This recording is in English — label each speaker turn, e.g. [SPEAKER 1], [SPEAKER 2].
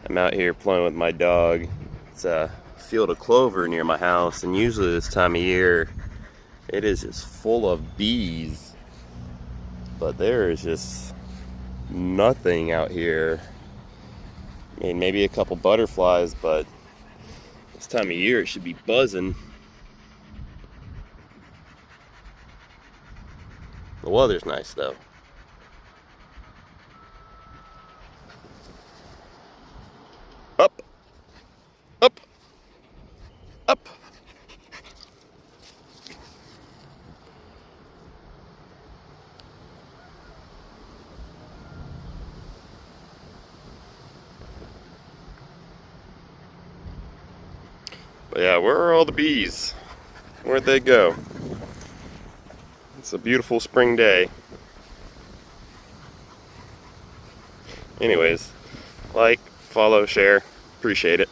[SPEAKER 1] I'm out here playing with my dog. It's a field of clover near my house, and usually this time of year it is just full of bees, but there is just nothing out here. I mean, maybe a couple butterflies, but this time of year it should be buzzing. The weather's nice though. Up, up, up. But yeah, where are all the bees? Where'd they go? It's a beautiful spring day. Anyways, like, follow, share, appreciate it.